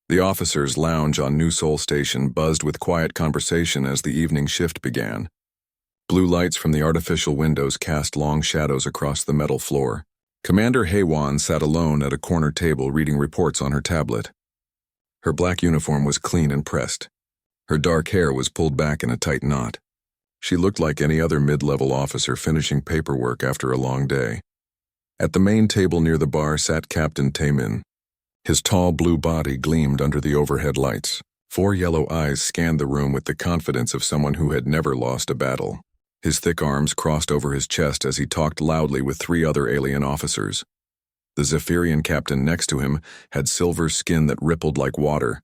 The officers' lounge on New Seoul Station buzzed with quiet conversation as the evening shift began. Blue lights from the artificial windows cast long shadows across the metal floor. Commander Haewon sat alone at a corner table reading reports on her tablet. Her black uniform was clean and pressed. Her dark hair was pulled back in a tight knot. She looked like any other mid-level officer finishing paperwork after a long day. At the main table near the bar sat Captain Taemin. His tall blue body gleamed under the overhead lights. 4 yellow eyes scanned the room with the confidence of someone who had never lost a battle. His thick arms crossed over his chest as he talked loudly with 3 other alien officers. The Zephyrian captain next to him had silver skin that rippled like water.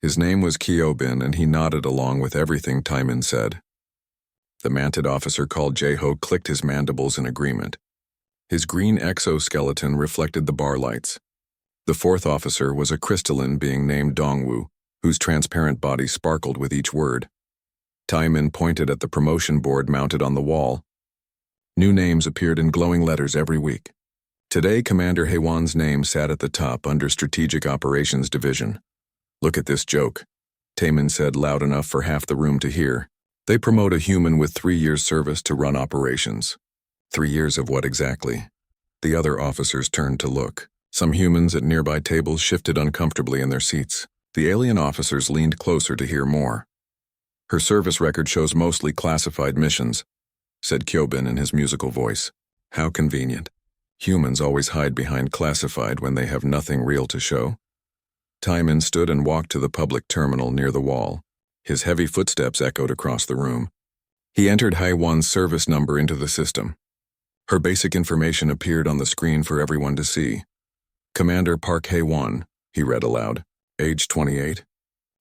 His name was Kyobin, and he nodded along with everything Taemin said. The manted officer called Jae-ho clicked his mandibles in agreement. His green exoskeleton reflected the bar lights. The 4th officer was a crystalline being named Dongwoo, whose transparent body sparkled with each word. Taemin pointed at the promotion board mounted on the wall. New names appeared in glowing letters every week. Today, Commander Haewon's name sat at the top under Strategic Operations Division. "Look at this joke," Taemin said loud enough for half the room to hear. "They promote a human with 3 years' service to run operations." 3 years of what exactly? The other officers turned to look. Some humans at nearby tables shifted uncomfortably in their seats. The alien officers leaned closer to hear more. "Her service record shows mostly classified missions," said Kyobin in his musical voice. "How convenient. Humans always hide behind classified when they have nothing real to show." Taemin stood and walked to the public terminal near the wall. His heavy footsteps echoed across the room. He entered Haewon's service number into the system. Her basic information appeared on the screen for everyone to see. "Commander Park Haewon," he read aloud. "Age 28.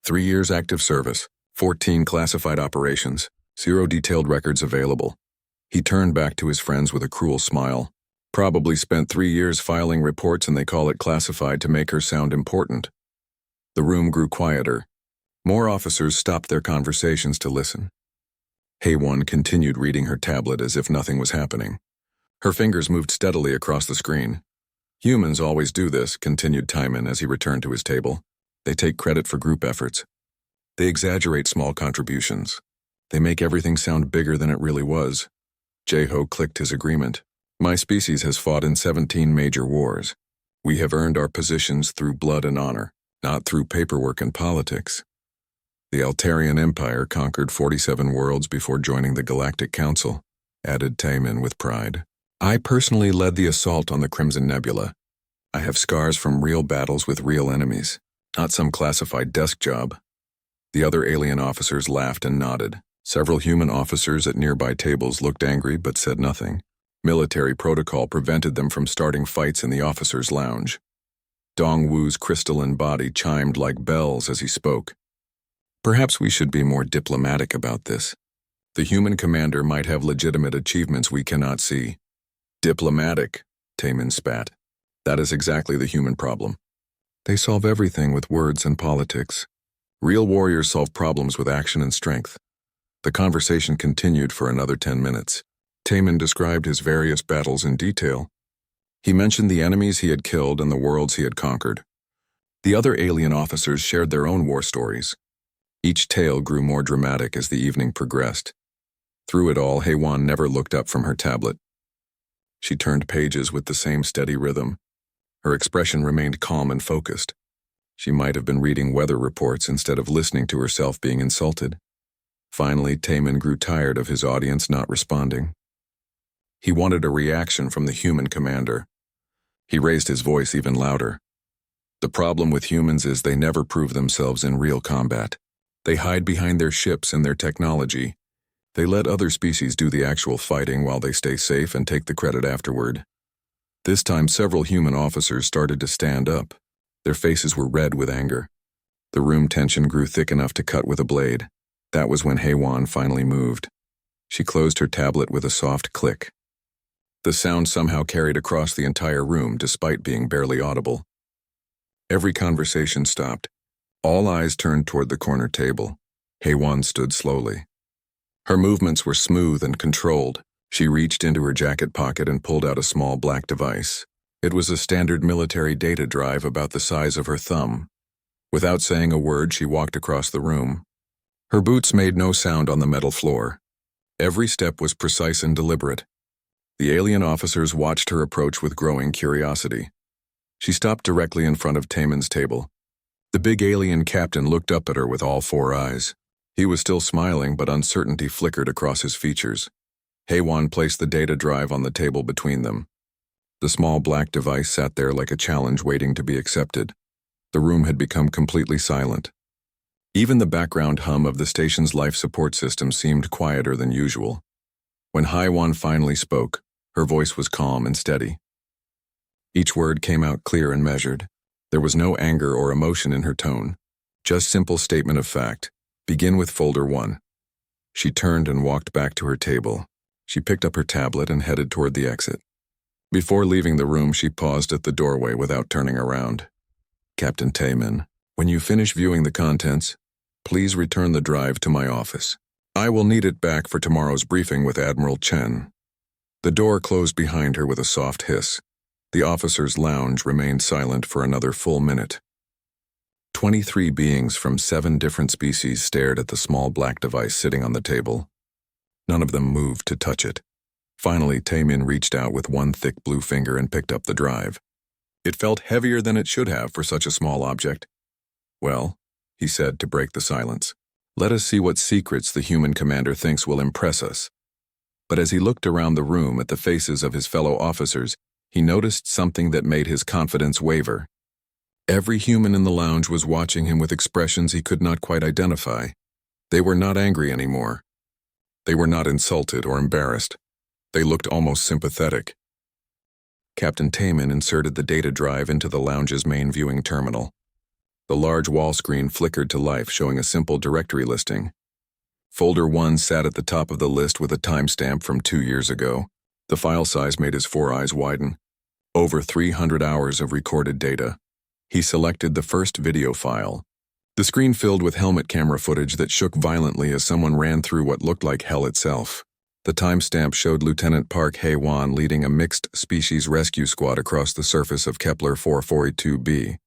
3 years active service. 14 classified operations. 0 detailed records available." He turned back to his friends with a cruel smile. "Probably spent 3 years filing reports and they call it classified to make her sound important." The room grew quieter. More officers stopped their conversations to listen. Haewon continued reading her tablet as if nothing was happening. Her fingers moved steadily across the screen. "Humans always do this," continued Taemin as he returned to his table. "They take credit for group efforts. They exaggerate small contributions. They make everything sound bigger than it really was." Jae-ho clicked his agreement. "My species has fought in 17 major wars. We have earned our positions through blood and honor, not through paperwork and politics. The Altarian Empire conquered 47 worlds before joining the Galactic Council," added Taemin with pride. "I personally led the assault on the Crimson Nebula. I have scars from real battles with real enemies, not some classified desk job." The other alien officers laughed and nodded. Several human officers at nearby tables looked angry but said nothing. Military protocol prevented them from starting fights in the officers' lounge. Dongwoo's crystalline body chimed like bells as he spoke. "Perhaps we should be more diplomatic about this. The human commander might have legitimate achievements we cannot see." "Diplomatic," Taemin spat. "That is exactly the human problem. They solve everything with words and politics. Real warriors solve problems with action and strength." The conversation continued for another 10 minutes. Taemin described his various battles in detail. He mentioned the enemies he had killed and the worlds he had conquered. The other alien officers shared their own war stories. Each tale grew more dramatic as the evening progressed. Through it all, Haewon never looked up from her tablet. She turned pages with the same steady rhythm. Her expression remained calm and focused. She might have been reading weather reports instead of listening to herself being insulted. Finally, Taemin grew tired of his audience not responding. He wanted a reaction from the human commander. He raised his voice even louder. "The problem with humans is they never prove themselves in real combat. They hide behind their ships and their technology. They let other species do the actual fighting while they stay safe and take the credit afterward." This time, several human officers started to stand up. Their faces were red with anger. The room tension grew thick enough to cut with a blade. That was when Haewon finally moved. She closed her tablet with a soft click. The sound somehow carried across the entire room despite being barely audible. Every conversation stopped. All eyes turned toward the corner table. Haewon stood slowly. Her movements were smooth and controlled. She reached into her jacket pocket and pulled out a small black device. It was a standard military data drive about the size of her thumb. Without saying a word, she walked across the room. Her boots made no sound on the metal floor. Every step was precise and deliberate. The alien officers watched her approach with growing curiosity. She stopped directly in front of Taemin's table. The big alien captain looked up at her with all four eyes. He was still smiling, but uncertainty flickered across his features. Haewon placed the data drive on the table between them. The small black device sat there like a challenge waiting to be accepted. The room had become completely silent. Even the background hum of the station's life support system seemed quieter than usual. When Haewon finally spoke, her voice was calm and steady. Each word came out clear and measured. There was no anger or emotion in her tone. Just simple statement of fact. Begin with folder 1. She turned and walked back to her table. She picked up her tablet and headed toward the exit. Before leaving the room, she paused at the doorway without turning around. Captain Taemin, when you finish viewing the contents, please return the drive to my office. I will need it back for tomorrow's briefing with Admiral Chen. The door closed behind her with a soft hiss. The officers' lounge remained silent for another full minute. 23 beings from 7 different species stared at the small black device sitting on the table. None of them moved to touch it. Finally, Taemin reached out with one thick blue finger and picked up the drive. It felt heavier than it should have for such a small object. Well, he said to break the silence, let us see what secrets the human commander thinks will impress us. But as he looked around the room at the faces of his fellow officers, he noticed something that made his confidence waver. Every human in the lounge was watching him with expressions he could not quite identify. They were not angry anymore. They were not insulted or embarrassed. They looked almost sympathetic. Captain Taemin inserted the data drive into the lounge's main viewing terminal. The large wall screen flickered to life, showing a simple directory listing. Folder 1 sat at the top of the list with a timestamp from 2 years ago. The file size made his four eyes widen. Over 300 hours of recorded data. He selected the first video file. The screen filled with helmet camera footage that shook violently as someone ran through what looked like hell itself. The timestamp showed Lieutenant Park Haewon leading a mixed-species rescue squad across the surface of Kepler 442b.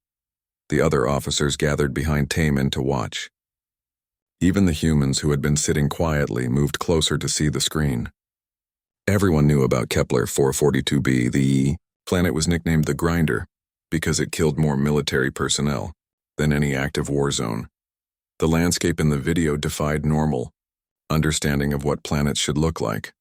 The other officers gathered behind Taemin to watch. Even the humans who had been sitting quietly moved closer to see the screen. Everyone knew about Kepler 442b. The planet was nicknamed the Grinder because it killed more military personnel than any active war zone. The landscape in the video defied normal understanding of what planets should look like.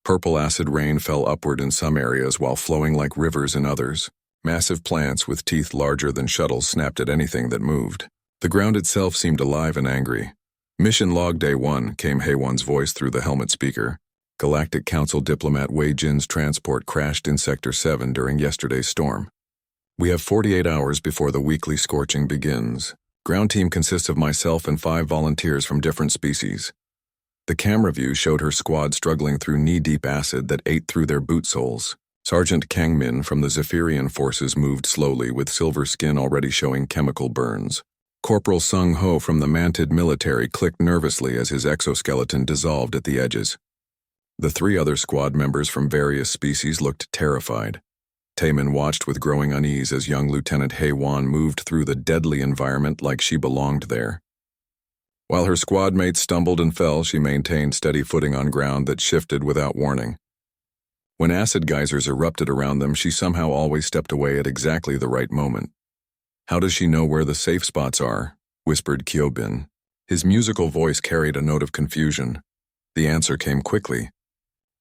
Purple acid rain fell upward in some areas while flowing like rivers in others. Massive plants with teeth larger than shuttles snapped at anything that moved. The ground itself seemed alive and angry. Mission Log Day 1, came Haewon's voice through the helmet speaker. Galactic Council diplomat Wei Jin's transport crashed in Sector 7 during yesterday's storm. We have 48 hours before the weekly scorching begins. Ground team consists of myself and 5 volunteers from different species. The camera view showed her squad struggling through knee-deep acid that ate through their boot soles. Sergeant Kang Min from the Zephyrian forces moved slowly with silver skin already showing chemical burns. Corporal Sung Ho from the Mantid military clicked nervously as his exoskeleton dissolved at the edges. The 3 other squad members from various species looked terrified. Taemin watched with growing unease as young Lieutenant Haewon moved through the deadly environment like she belonged there. While her squad mates stumbled and fell, she maintained steady footing on ground that shifted without warning. When acid geysers erupted around them, she somehow always stepped away at exactly the right moment. How does she know where the safe spots are? Whispered Kyobin. His musical voice carried a note of confusion. The answer came quickly.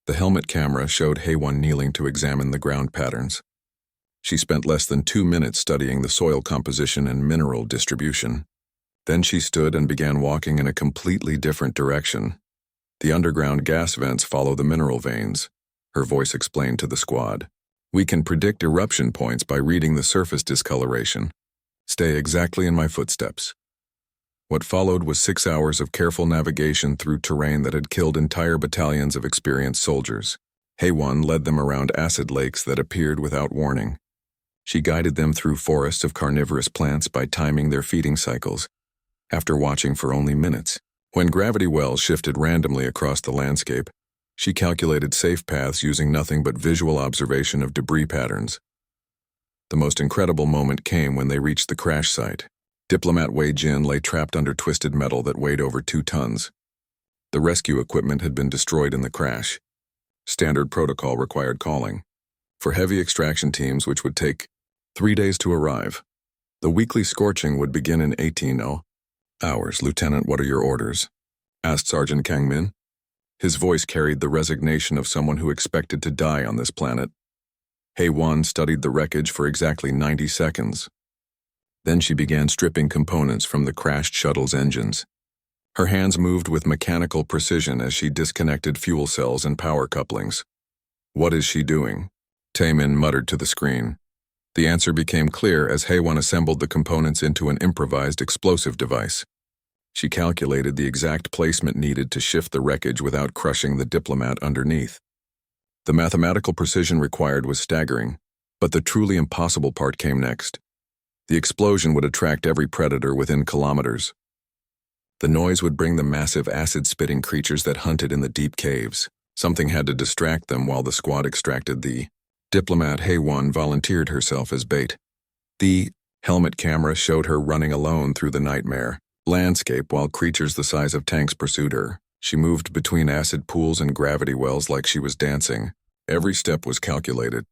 The helmet camera showed Haewon kneeling to examine the ground patterns. She spent less than 2 minutes studying the soil composition and mineral distribution. Then she stood and began walking in a completely different direction. The underground gas vents follow the mineral veins, her voice explained to the squad. We can predict eruption points by reading the surface discoloration. Stay exactly in my footsteps. What followed was 6 hours of careful navigation through terrain that had killed entire battalions of experienced soldiers. Haewon led them around acid lakes that appeared without warning. She guided them through forests of carnivorous plants by timing their feeding cycles, after watching for only minutes. When gravity wells shifted randomly across the landscape, she calculated safe paths using nothing but visual observation of debris patterns. The most incredible moment came when they reached the crash site. Diplomat Wei Jin lay trapped under twisted metal that weighed over 2 tons. The rescue equipment had been destroyed in the crash. Standard protocol required calling for heavy extraction teams, which would take 3 days to arrive. The weekly scorching would begin in 18 hours. "Lieutenant, what are your orders?" asked Sergeant Kang Min. His voice carried the resignation of someone who expected to die on this planet. Hei-Wan studied the wreckage for exactly 90 seconds. Then she began stripping components from the crashed shuttle's engines. Her hands moved with mechanical precision as she disconnected fuel cells and power couplings. "What is she doing?" Taemin muttered to the screen. The answer became clear as Hei-Wan assembled the components into an improvised explosive device. She calculated the exact placement needed to shift the wreckage without crushing the diplomat underneath. The mathematical precision required was staggering, but the truly impossible part came next. The explosion would attract every predator within kilometers. The noise would bring the massive acid-spitting creatures that hunted in the deep caves. Something had to distract them while the squad extracted the diplomat. Hei-Wan volunteered herself as bait. The helmet camera showed her running alone through the nightmare landscape while creatures the size of tanks pursued her. She moved between acid pools and gravity wells like she was dancing. Every step was calculated.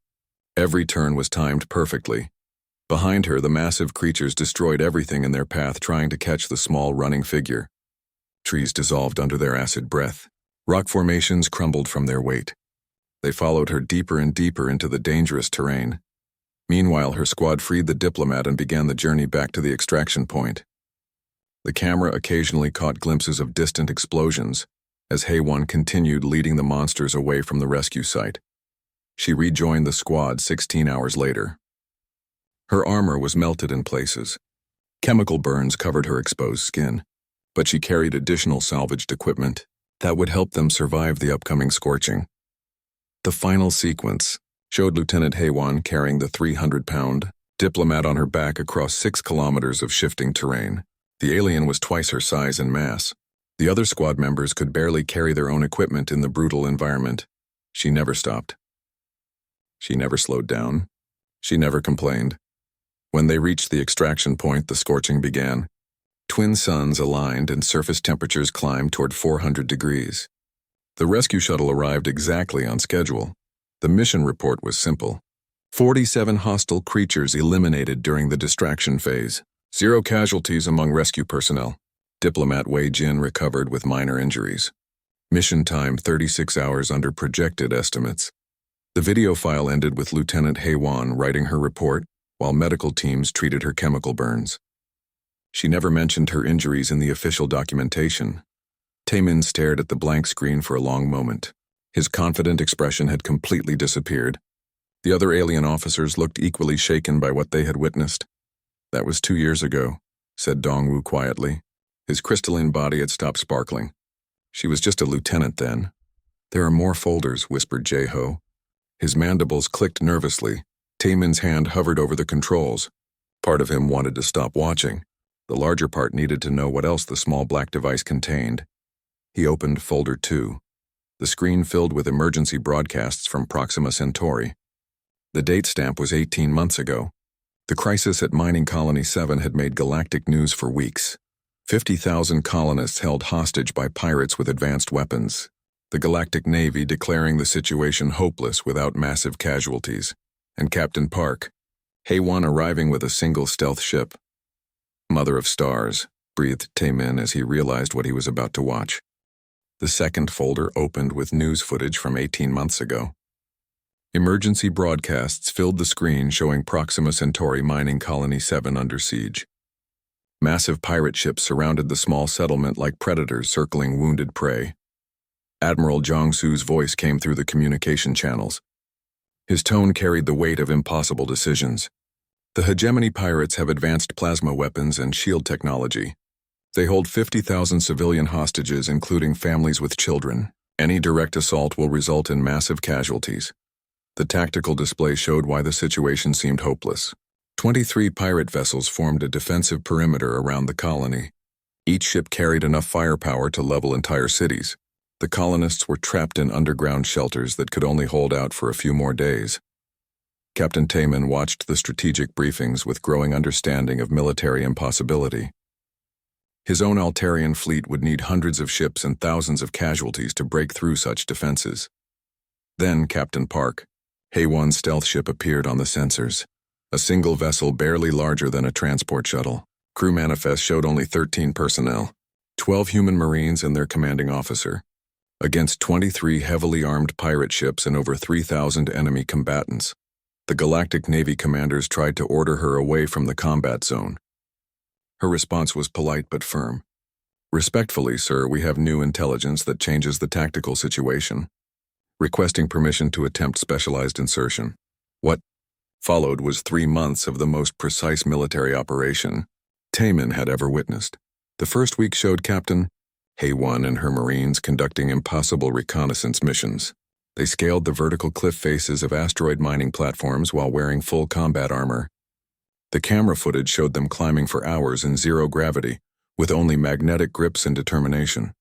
Every turn was timed perfectly. Behind her, the massive creatures destroyed everything in their path, trying to catch the small running figure. Trees dissolved under their acid breath. Rock formations crumbled from their weight. They followed her deeper and deeper into the dangerous terrain. Meanwhile, her squad freed the diplomat and began the journey back to the extraction point. The camera occasionally caught glimpses of distant explosions as Hei-Wan continued leading the monsters away from the rescue site. She rejoined the squad 16 hours later. Her armor was melted in places. Chemical burns covered her exposed skin, but she carried additional salvaged equipment that would help them survive the upcoming scorching. The final sequence showed Lieutenant Hei-Wan carrying the 300-pound diplomat on her back across 6 kilometers of shifting terrain. The alien was twice her size and mass. The other squad members could barely carry their own equipment in the brutal environment. She never stopped. She never slowed down. She never complained. When they reached the extraction point, the scorching began. Twin suns aligned and surface temperatures climbed toward 400 degrees. The rescue shuttle arrived exactly on schedule. The mission report was simple. 47 hostile creatures eliminated during the distraction phase. 0 casualties among rescue personnel. Diplomat Wei Jin recovered with minor injuries. Mission time 36 hours under projected estimates. The video file ended with Lieutenant Hei-Wan writing her report while medical teams treated her chemical burns. She never mentioned her injuries in the official documentation. Taemin stared at the blank screen for a long moment. His confident expression had completely disappeared. The other alien officers looked equally shaken by what they had witnessed. "That was 2 years ago," said Dongwu quietly. His crystalline body had stopped sparkling. "She was just a lieutenant then." "There are more folders," whispered Jae-ho. His mandibles clicked nervously. Taemin's hand hovered over the controls. Part of him wanted to stop watching. The larger part needed to know what else the small black device contained. He opened folder 2. The screen filled with emergency broadcasts from Proxima Centauri. The date stamp was 18 months ago. The crisis at Mining Colony 7 had made galactic news for weeks. 50,000 colonists held hostage by pirates with advanced weapons. The Galactic Navy declaring the situation hopeless without massive casualties. And Captain Park, Hei-Wan arriving with a single stealth ship. "Mother of stars," breathed Taemin as he realized what he was about to watch. The second folder opened with news footage from 18 months ago. Emergency broadcasts filled the screen showing Proxima Centauri Mining Colony 7 under siege. Massive pirate ships surrounded the small settlement like predators circling wounded prey. Admiral Jiangsu's voice came through the communication channels. His tone carried the weight of impossible decisions. "The hegemony pirates have advanced plasma weapons and shield technology. They hold 50,000 civilian hostages, including families with children. Any direct assault will result in massive casualties." The tactical display showed why the situation seemed hopeless. 23 pirate vessels formed a defensive perimeter around the colony. Each ship carried enough firepower to level entire cities. The colonists were trapped in underground shelters that could only hold out for a few more days. Captain Taman watched the strategic briefings with growing understanding of military impossibility. His own Altarian fleet would need hundreds of ships and thousands of casualties to break through such defenses. Then Captain Park, HFY's stealth ship, appeared on the sensors. A single vessel barely larger than a transport shuttle. Crew manifest showed only 13 personnel, 12 human Marines and their commanding officer, against 23 heavily armed pirate ships and over 3,000 enemy combatants. The Galactic Navy commanders tried to order her away from the combat zone. Her response was polite but firm. "Respectfully, sir, we have new intelligence that changes the tactical situation. Requesting permission to attempt specialized insertion." What followed was 3 months of the most precise military operation Taman had ever witnessed. The first week showed Captain HFY and her Marines conducting impossible reconnaissance missions. They scaled the vertical cliff faces of asteroid mining platforms while wearing full combat armor. The camera footage showed them climbing for hours in zero gravity, with only magnetic grips and determination.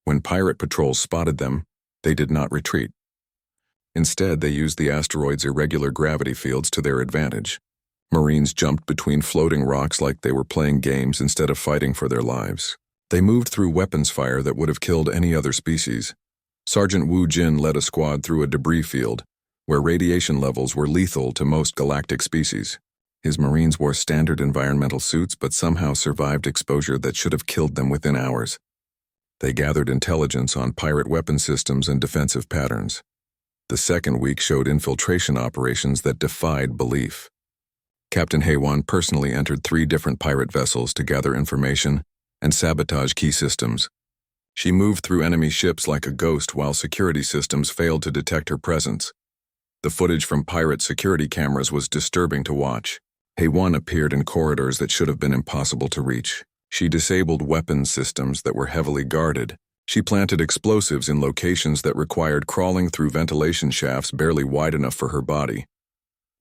When pirate patrols spotted them, they did not retreat. Instead, they used the asteroid's irregular gravity fields to their advantage. Marines jumped between floating rocks like they were playing games instead of fighting for their lives. They moved through weapons fire that would have killed any other species. Sergeant Wu Jin led a squad through a debris field, where radiation levels were lethal to most galactic species. His Marines wore standard environmental suits but somehow survived exposure that should have killed them within hours. They gathered intelligence on pirate weapon systems and defensive patterns. The second week showed infiltration operations that defied belief. Captain HFY personally entered 3 different pirate vessels to gather information and sabotage key systems. She moved through enemy ships like a ghost while security systems failed to detect her presence. The footage from pirate security cameras was disturbing to watch. HFY appeared in corridors that should have been impossible to reach. She disabled weapons systems that were heavily guarded. She planted explosives in locations that required crawling through ventilation shafts barely wide enough for her body.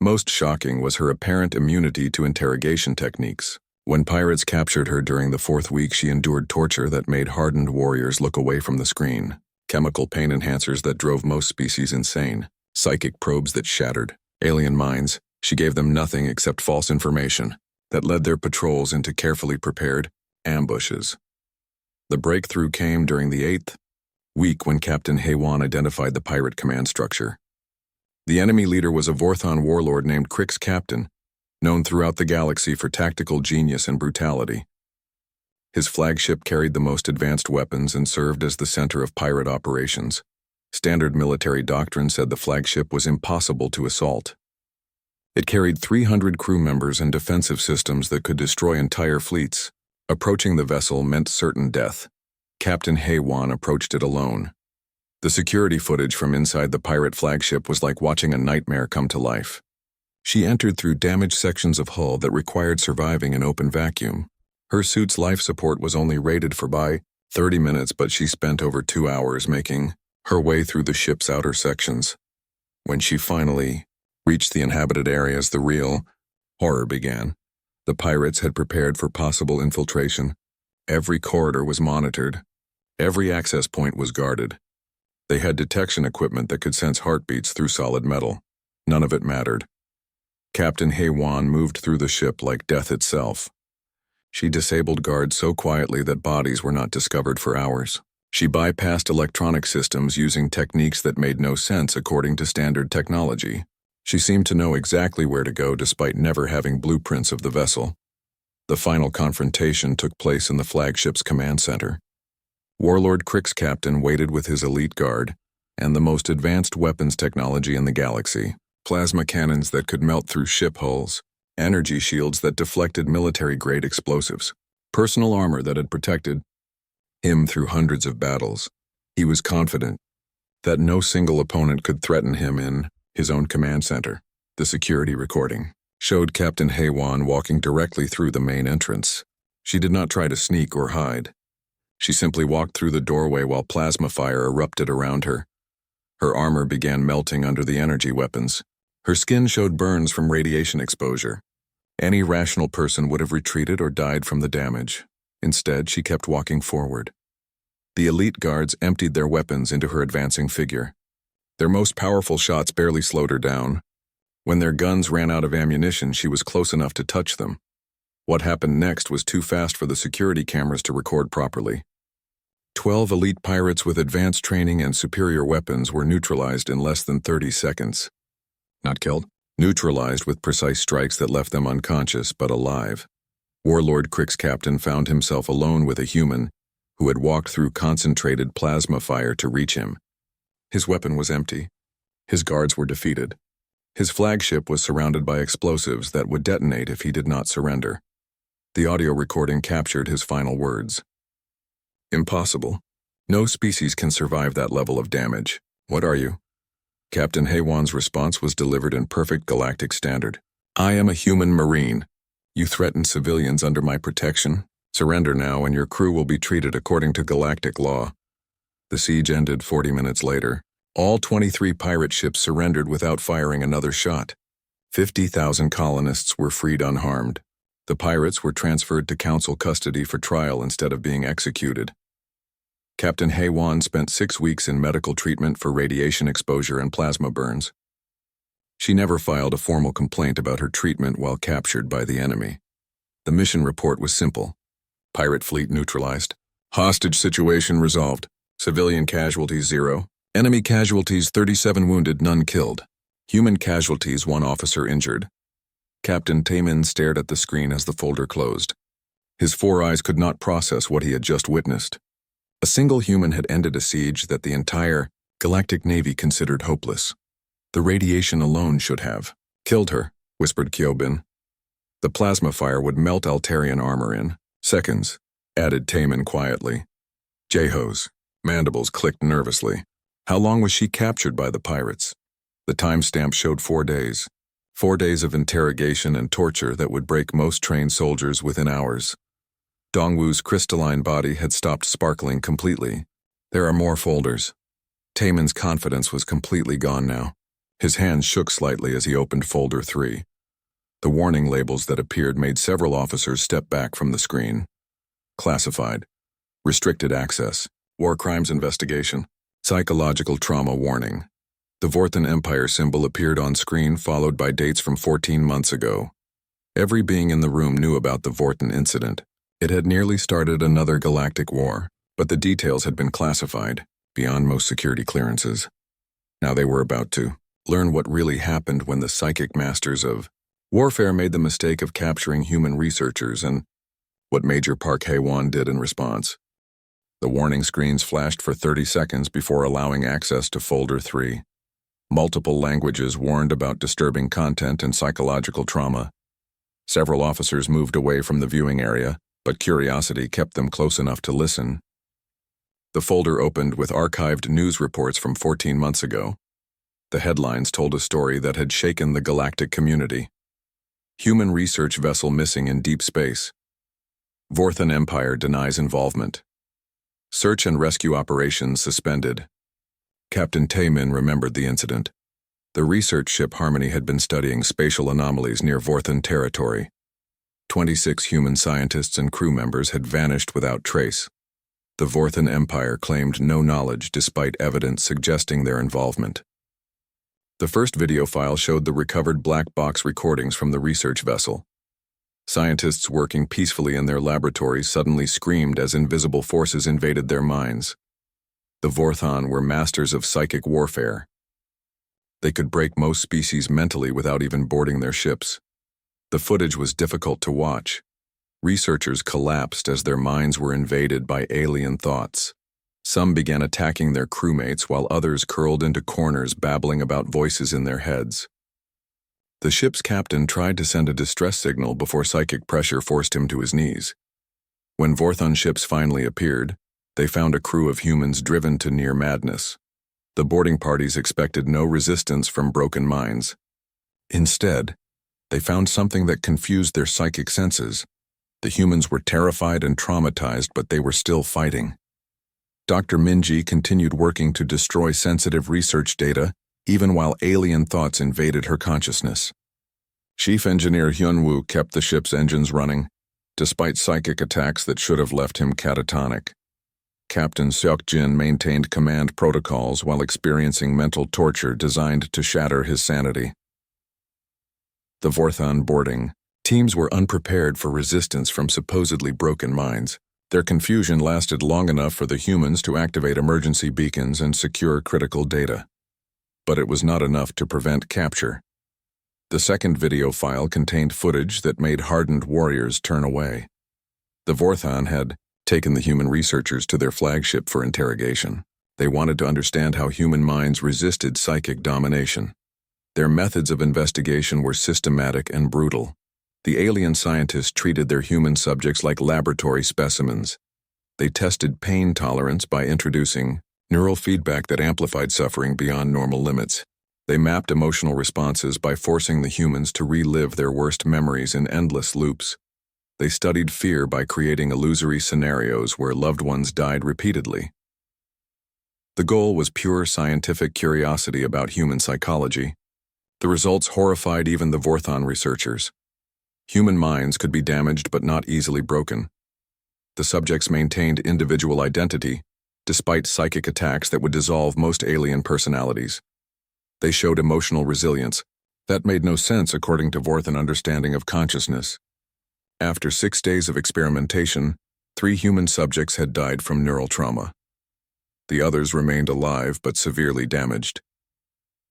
Most shocking was her apparent immunity to interrogation techniques. When pirates captured her during the 4th week, she endured torture that made hardened warriors look away from the screen. Chemical pain enhancers that drove most species insane. Psychic probes that shattered alien minds. She gave them nothing except false information that led their patrols into carefully prepared ambushes. The breakthrough came during the 8th week when Captain HFY identified the pirate command structure. The enemy leader was a Vorthon warlord named Crix Captain, known throughout the galaxy for tactical genius and brutality. His flagship carried the most advanced weapons and served as the center of pirate operations. Standard military doctrine said the flagship was impossible to assault. It carried 300 crew members and defensive systems that could destroy entire fleets. Approaching the vessel meant certain death. Captain HFY approached it alone. The security footage from inside the pirate flagship was like watching a nightmare come to life. She entered through damaged sections of hull that required surviving an open vacuum. Her suit's life support was only rated for by 30 minutes, but she spent over 2 hours making her way through the ship's outer sections. When she finally reached the inhabited areas, the real horror began. The pirates had prepared for possible infiltration. Every corridor was monitored. Every access point was guarded. They had detection equipment that could sense heartbeats through solid metal. None of it mattered. Captain HFY moved through the ship like death itself. She disabled guards so quietly that bodies were not discovered for hours. She bypassed electronic systems using techniques that made no sense according to standard technology. She seemed to know exactly where to go despite never having blueprints of the vessel. The final confrontation took place in the flagship's command center. Warlord Crix Captain waited with his elite guard and the most advanced weapons technology in the galaxy. Plasma cannons that could melt through ship hulls, energy shields that deflected military-grade explosives, personal armor that had protected him through hundreds of battles. He was confident that no single opponent could threaten him in his own command center. The security recording showed Captain HFY walking directly through the main entrance. She did not try to sneak or hide. She simply walked through the doorway while plasma fire erupted around her. Her armor began melting under the energy weapons. Her skin showed burns from radiation exposure. Any rational person would have retreated or died from the damage. Instead, she kept walking forward. The elite guards emptied their weapons into her advancing figure. Their most powerful shots barely slowed her down. When their guns ran out of ammunition, she was close enough to touch them. What happened next was too fast for the security cameras to record properly. 12 elite pirates with advanced training and superior weapons were neutralized in less than 30 seconds. Not killed? Neutralized with precise strikes that left them unconscious but alive. Warlord Crick's captain found himself alone with a human who had walked through concentrated plasma fire to reach him. His weapon was empty. His guards were defeated. His flagship was surrounded by explosives that would detonate if he did not surrender. The audio recording captured his final words. Impossible. No species can survive that level of damage. What are you? Captain Haywan's response was delivered in perfect galactic standard. I am a human marine. You threaten civilians under my protection. Surrender now and your crew will be treated according to galactic law. The siege ended 40 minutes later. All 23 pirate ships surrendered without firing another shot. 50,000 colonists were freed unharmed. The pirates were transferred to council custody for trial instead of being executed. Captain Haywan spent 6 weeks in medical treatment for radiation exposure and plasma burns. She never filed a formal complaint about her treatment while captured by the enemy. The mission report was simple. Pirate fleet neutralized. Hostage situation resolved. Civilian casualties 0. Enemy casualties 37 wounded, none killed. Human casualties 1 officer injured. Captain Tamin stared at the screen as the folder closed. His 4 eyes could not process what he had just witnessed. A single human had ended a siege that the entire Galactic Navy considered hopeless. The radiation alone should have killed her, whispered Kyobin. The plasma fire would melt Altarian armor in seconds, added Tamin quietly. Jehos, mandibles clicked nervously. How long was she captured by the pirates? The timestamp showed 4 days. 4 days of interrogation and torture that would break most trained soldiers within hours. Dongwu's crystalline body had stopped sparkling completely. There are more folders. Tamin's confidence was completely gone now. His hands shook slightly as he opened folder 3. The warning labels that appeared made several officers step back from the screen. Classified. Restricted access. War crimes investigation. Psychological trauma warning. The Vorthan Empire symbol appeared on screen, followed by dates from 14 months ago. Every being in the room knew about the Vorthan incident. It had nearly started another galactic war, but the details had been classified, beyond most security clearances. Now they were about to learn what really happened when the psychic masters of warfare made the mistake of capturing human researchers and what Major Park Hae-won did in response. The warning screens flashed for 30 seconds before allowing access to folder 3. Multiple languages warned about disturbing content and psychological trauma. Several officers moved away from the viewing area, but curiosity kept them close enough to listen. The folder opened with archived news reports from 14 months ago. The headlines told a story that had shaken the galactic community. Human research vessel missing in deep space. Vorthan Empire denies involvement. Search and rescue operations suspended. Captain Tamin remembered the incident. The research ship Harmony had been studying spatial anomalies near Vorthan territory. 26 human scientists and crew members had vanished without trace. The Vorthan Empire claimed no knowledge despite evidence suggesting their involvement. The first video file showed the recovered black box recordings from the research vessel. Scientists working peacefully in their laboratories suddenly screamed as invisible forces invaded their minds. The Vorthan were masters of psychic warfare. They could break most species mentally without even boarding their ships. The footage was difficult to watch. Researchers collapsed as their minds were invaded by alien thoughts. Some began attacking their crewmates while others curled into corners babbling about voices in their heads. The ship's captain tried to send a distress signal before psychic pressure forced him to his knees. When Vorthan ships finally appeared, they found a crew of humans driven to near madness. The boarding parties expected no resistance from broken minds. Instead, they found something that confused their psychic senses. The humans were terrified and traumatized, but they were still fighting. Dr. Minji continued working to destroy sensitive research data, even while alien thoughts invaded her consciousness. Chief Engineer Hyunwoo kept the ship's engines running, despite psychic attacks that should have left him catatonic. Captain Seok-jin maintained command protocols while experiencing mental torture designed to shatter his sanity. The Vorthon boarding. Teams were unprepared for resistance from supposedly broken mines. Their confusion lasted long enough for the humans to activate emergency beacons and secure critical data. But it was not enough to prevent capture. The second video file contained footage that made hardened warriors turn away. The Vorthon had taken the human researchers to their flagship for interrogation. They wanted to understand how human minds resisted psychic domination. Their methods of investigation were systematic and brutal. The alien scientists treated their human subjects like laboratory specimens. They tested pain tolerance by introducing neural feedback that amplified suffering beyond normal limits. They mapped emotional responses by forcing the humans to relive their worst memories in endless loops. They studied fear by creating illusory scenarios where loved ones died repeatedly. The goal was pure scientific curiosity about human psychology. The results horrified even the Vorthon researchers. Human minds could be damaged but not easily broken. The subjects maintained individual identity, despite psychic attacks that would dissolve most alien personalities. They showed emotional resilience. That made no sense according to Vorthon understanding of consciousness. After 6 days of experimentation, 3 human subjects had died from neural trauma. The others remained alive but severely damaged.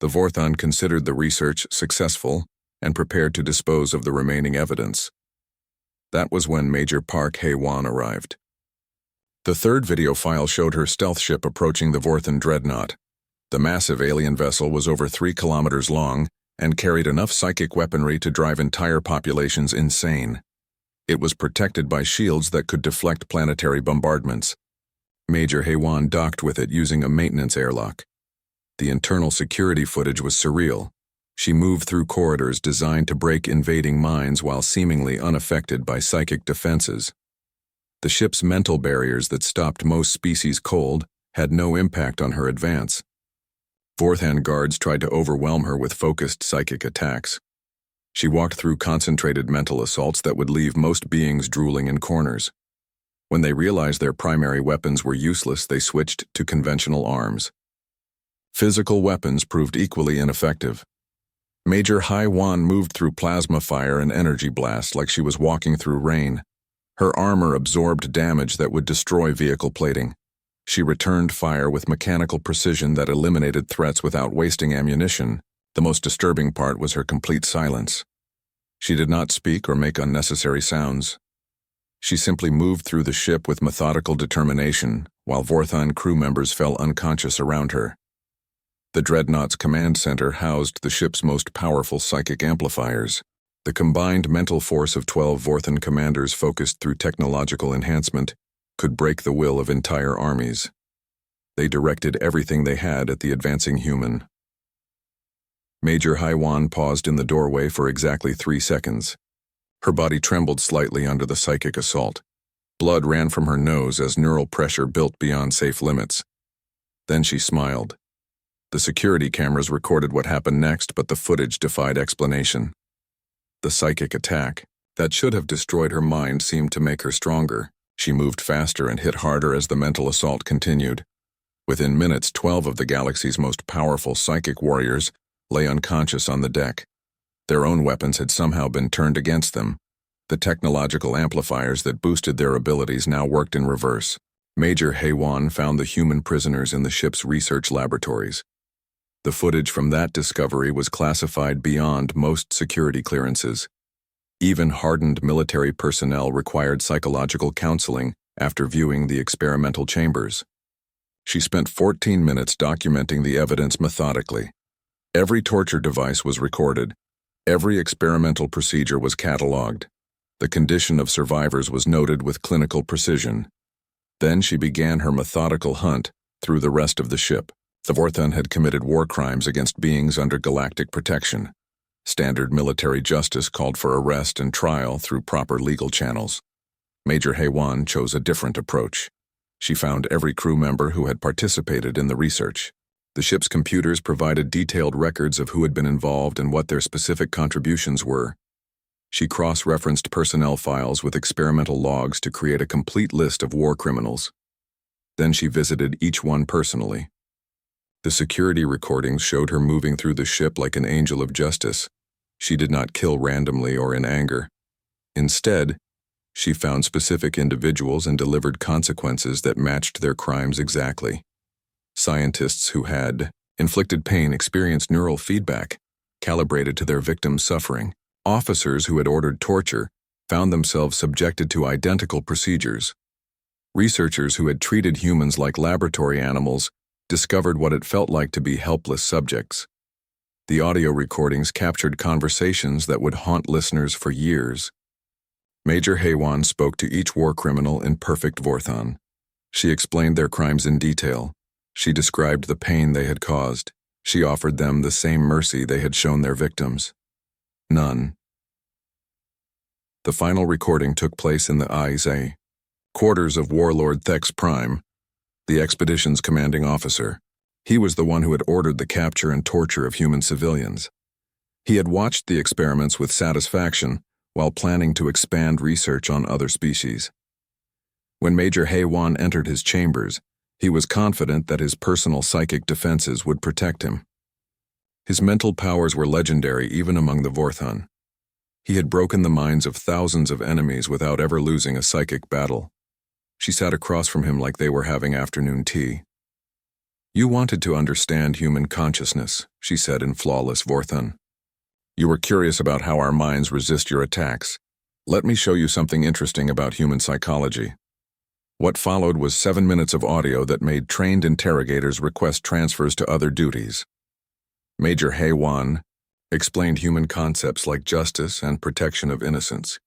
The Vorthon considered the research successful and prepared to dispose of the remaining evidence. That was when Major Park Hae-won arrived. The third video file showed her stealth ship approaching the Vorthon dreadnought. The massive alien vessel was over 3 kilometers long and carried enough psychic weaponry to drive entire populations insane. It was protected by shields that could deflect planetary bombardments. Major Hae-won docked with it using a maintenance airlock. The internal security footage was surreal. She moved through corridors designed to break invading minds while seemingly unaffected by psychic defenses. The ship's mental barriers that stopped most species cold had no impact on her advance. Vorthon guards tried to overwhelm her with focused psychic attacks. She walked through concentrated mental assaults that would leave most beings drooling in corners. When they realized their primary weapons were useless, they switched to conventional arms. Physical weapons proved equally ineffective. Major Hae-won moved through plasma fire and energy blasts like she was walking through rain. Her armor absorbed damage that would destroy vehicle plating. She returned fire with mechanical precision that eliminated threats without wasting ammunition. The most disturbing part was her complete silence. She did not speak or make unnecessary sounds. She simply moved through the ship with methodical determination, while Vorthon crew members fell unconscious around her. The Dreadnought's command center housed the ship's most powerful psychic amplifiers. The combined mental force of 12 Vorthon commanders focused through technological enhancement could break the will of entire armies. They directed everything they had at the advancing human. Major Hae-won paused in the doorway for exactly 3 seconds. Her body trembled slightly under the psychic assault. Blood ran from her nose as neural pressure built beyond safe limits. Then she smiled. The security cameras recorded what happened next, but the footage defied explanation. The psychic attack that should have destroyed her mind seemed to make her stronger. She moved faster and hit harder as the mental assault continued. Within minutes, 12 of the galaxy's most powerful psychic warriors lay unconscious on the deck. Their own weapons had somehow been turned against them. The technological amplifiers that boosted their abilities now worked in reverse. Major Hae-won found the human prisoners in the ship's research laboratories. The footage from that discovery was classified beyond most security clearances. Even hardened military personnel required psychological counseling after viewing the experimental chambers. She spent 14 minutes documenting the evidence methodically. Every torture device was recorded. Every experimental procedure was catalogued. The condition of survivors was noted with clinical precision. Then she began her methodical hunt through the rest of the ship. The Vorthon had committed war crimes against beings under galactic protection. Standard military justice called for arrest and trial through proper legal channels. Major Hae-won chose a different approach. She found every crew member who had participated in the research. The ship's computers provided detailed records of who had been involved and what their specific contributions were. She cross-referenced personnel files with experimental logs to create a complete list of war criminals. Then she visited each one personally. The security recordings showed her moving through the ship like an angel of justice. She did not kill randomly or in anger. Instead, she found specific individuals and delivered consequences that matched their crimes exactly. Scientists who had inflicted pain experienced neural feedback, calibrated to their victims' suffering. Officers who had ordered torture found themselves subjected to identical procedures. Researchers who had treated humans like laboratory animals discovered what it felt like to be helpless subjects. The audio recordings captured conversations that would haunt listeners for years. Major Haywan spoke to each war criminal in perfect Vorthon. She explained their crimes in detail. She described the pain they had caused. She offered them the same mercy they had shown their victims. None. The final recording took place in the ISA quarters of Warlord Thex Prime, the expedition's commanding officer. He was the one who had ordered the capture and torture of human civilians. He had watched the experiments with satisfaction while planning to expand research on other species. When Major Haywan entered his chambers, he was confident that his personal psychic defenses would protect him. His mental powers were legendary even among the Vorthon. He had broken the minds of thousands of enemies without ever losing a psychic battle. She sat across from him like they were having afternoon tea. "You wanted to understand human consciousness," she said in flawless Vorthon. "You were curious about how our minds resist your attacks. Let me show you something interesting about human psychology." What followed was 7 minutes of audio that made trained interrogators request transfers to other duties. Major Haywan explained human concepts like justice and protection of innocence.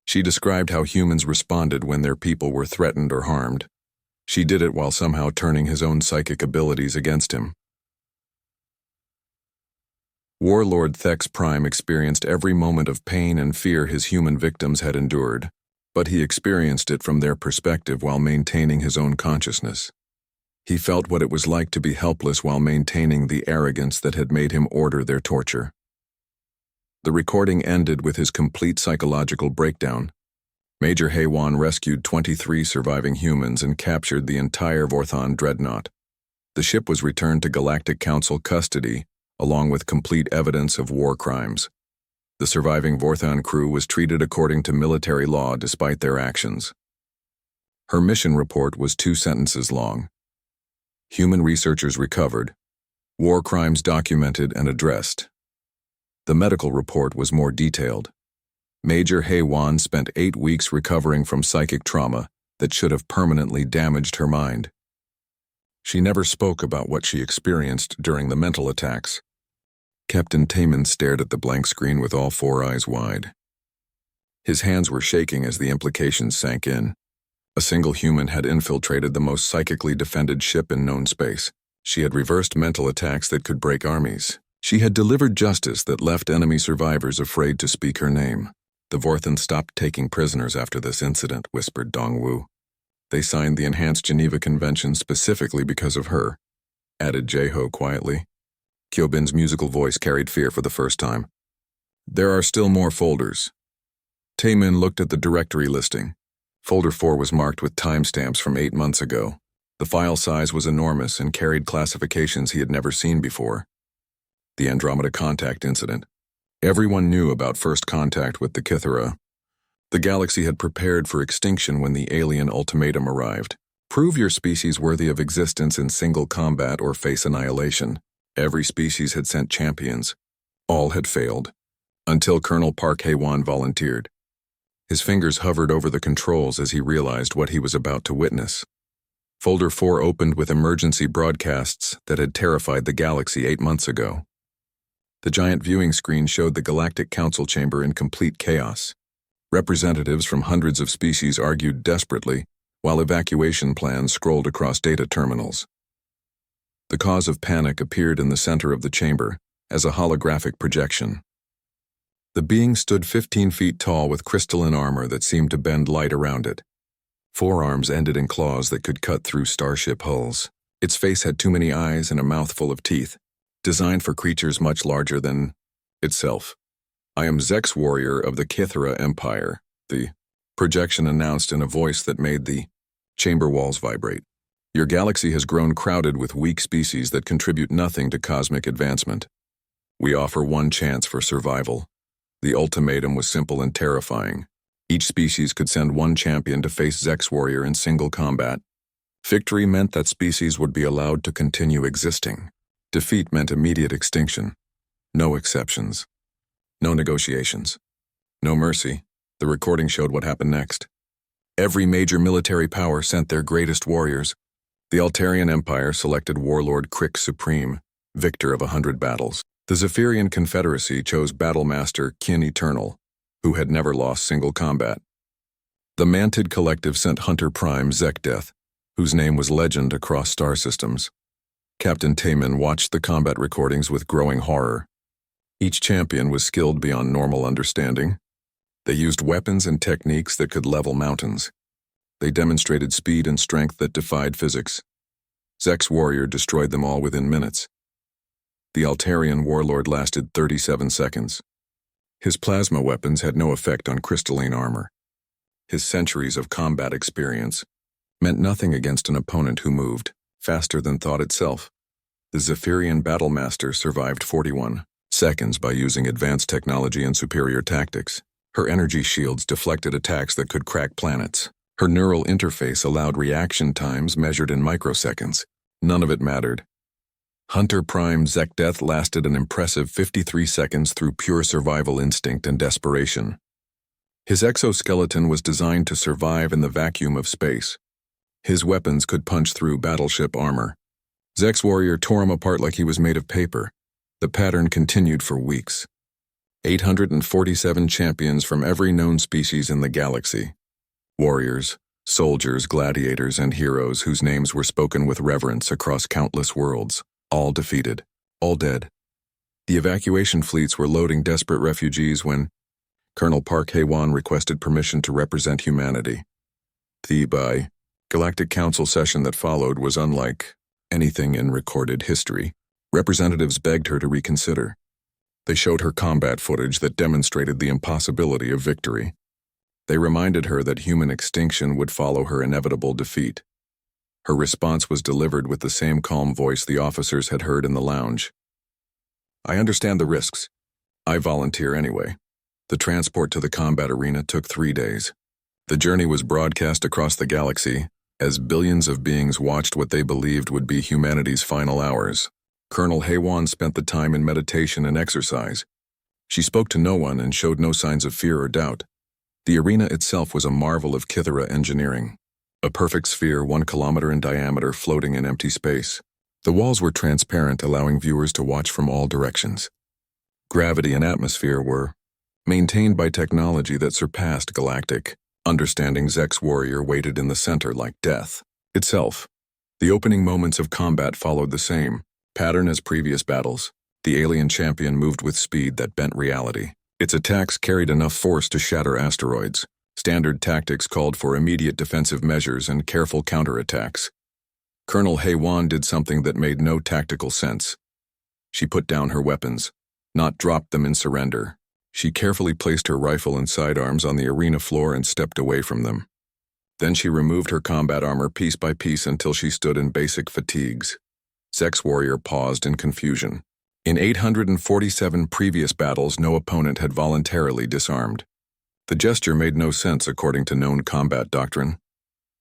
She described how humans responded when their people were threatened or harmed. She did it while somehow turning his own psychic abilities against him. Warlord Thex Prime experienced every moment of pain and fear his human victims had endured, but he experienced it from their perspective while maintaining his own consciousness. He felt what it was like to be helpless while maintaining the arrogance that had made him order their torture. The recording ended with his complete psychological breakdown. Major Haywan rescued 23 surviving humans and captured the entire Vorthon dreadnought. The ship was returned to Galactic Council custody, along with complete evidence of war crimes. The surviving Vorthon crew was treated according to military law despite their actions. Her mission report was 2 sentences long. Human researchers recovered. War crimes documented and addressed. The medical report was more detailed. Major Haywan spent 8 weeks recovering from psychic trauma that should have permanently damaged her mind. She never spoke about what she experienced during the mental attacks. Captain Taman stared at the blank screen with all 4 eyes wide. His hands were shaking as the implications sank in. A single human had infiltrated the most psychically defended ship in known space. She had reversed mental attacks that could break armies. She had delivered justice that left enemy survivors afraid to speak her name. "The Vorthon stopped taking prisoners after this incident," whispered Dongwu. "They signed the Enhanced Geneva Convention specifically because of her," added Jae-ho quietly. Kyobin's musical voice carried fear for the first time. "There are still more folders." Taemin looked at the directory listing. Folder 4 was marked with timestamps from 8 months ago. The file size was enormous and carried classifications he had never seen before. The Andromeda contact incident. Everyone knew about first contact with the Kythera. The galaxy had prepared for extinction when the alien ultimatum arrived. Prove your species worthy of existence in single combat or face annihilation. Every species had sent champions. All had failed. Until Colonel Park Haywan volunteered. His fingers hovered over the controls as he realized what he was about to witness. Folder 4 opened with emergency broadcasts that had terrified the galaxy 8 months ago. The giant viewing screen showed the Galactic Council chamber in complete chaos. Representatives from hundreds of species argued desperately, while evacuation plans scrolled across data terminals. The cause of panic appeared in the center of the chamber as a holographic projection. The being stood 15 feet tall with crystalline armor that seemed to bend light around it. Forearms ended in claws that could cut through starship hulls. Its face had too many eyes and a mouth full of teeth, designed for creatures much larger than itself. "I am Zex Warrior of the Kythera Empire," the projection announced in a voice that made the chamber walls vibrate. "Your galaxy has grown crowded with weak species that contribute nothing to cosmic advancement. We offer one chance for survival. The ultimatum was simple and terrifying. Each species could send one champion to face Zex Warrior in single combat. Victory meant that species would be allowed to continue existing. Defeat meant immediate extinction. No exceptions. No negotiations. No mercy. The recording showed what happened next. Every major military power sent their greatest warriors. The Altarian Empire selected warlord Crick Supreme, victor of 100 battles. The Zephyrian Confederacy chose Battlemaster Kin Eternal, who had never lost single combat. The Mantid Collective sent Hunter Prime Zekdeath, whose name was legend across star systems. Captain Taman watched the combat recordings with growing horror. Each champion was skilled beyond normal understanding. They used weapons and techniques that could level mountains. They demonstrated speed and strength that defied physics. Zex Warrior destroyed them all within minutes. The Altarian warlord lasted 37 seconds. His plasma weapons had no effect on crystalline armor. His centuries of combat experience meant nothing against an opponent who moved faster than thought itself. The Zephyrian Battlemaster survived 41 seconds by using advanced technology and superior tactics. Her energy shields deflected attacks that could crack planets. Her neural interface allowed reaction times measured in microseconds. None of it mattered. Hunter Prime Zekdeath lasted an impressive 53 seconds through pure survival instinct and desperation. His exoskeleton was designed to survive in the vacuum of space. His weapons could punch through battleship armor. Zex Warrior tore him apart like he was made of paper. The pattern continued for weeks. 847 champions from every known species in the galaxy. Warriors, soldiers, gladiators, and heroes whose names were spoken with reverence across countless worlds. All defeated. All dead. The evacuation fleets were loading desperate refugees when Colonel Park Hae-won requested permission to represent humanity. The Galactic Council session that followed was unlike anything in recorded history. Representatives begged her to reconsider. They showed her combat footage that demonstrated the impossibility of victory. They reminded her that human extinction would follow her inevitable defeat. Her response was delivered with the same calm voice the officers had heard in the lounge. I understand the risks. I volunteer anyway. The transport to the combat arena took 3 days. The journey was broadcast across the galaxy as billions of beings watched what they believed would be humanity's final hours. Colonel Hae-won spent the time in meditation and exercise. She spoke to no one and showed no signs of fear or doubt. The arena itself was a marvel of Kithara engineering. A perfect sphere 1 kilometer in diameter floating in empty space. The walls were transparent, allowing viewers to watch from all directions. Gravity and atmosphere were maintained by technology that surpassed galactic understanding. Zex Warrior waited in the center like death itself. The opening moments of combat followed the same pattern as previous battles. The alien champion moved with speed that bent reality. Its attacks carried enough force to shatter asteroids. Standard tactics called for immediate defensive measures and careful counterattacks. Colonel Hae-won did something that made no tactical sense. She put down her weapons, not dropped them in surrender. She carefully placed her rifle and sidearms on the arena floor and stepped away from them. Then she removed her combat armor piece by piece until she stood in basic fatigues. Zex Warrior paused in confusion. In 847 previous battles, no opponent had voluntarily disarmed. The gesture made no sense according to known combat doctrine.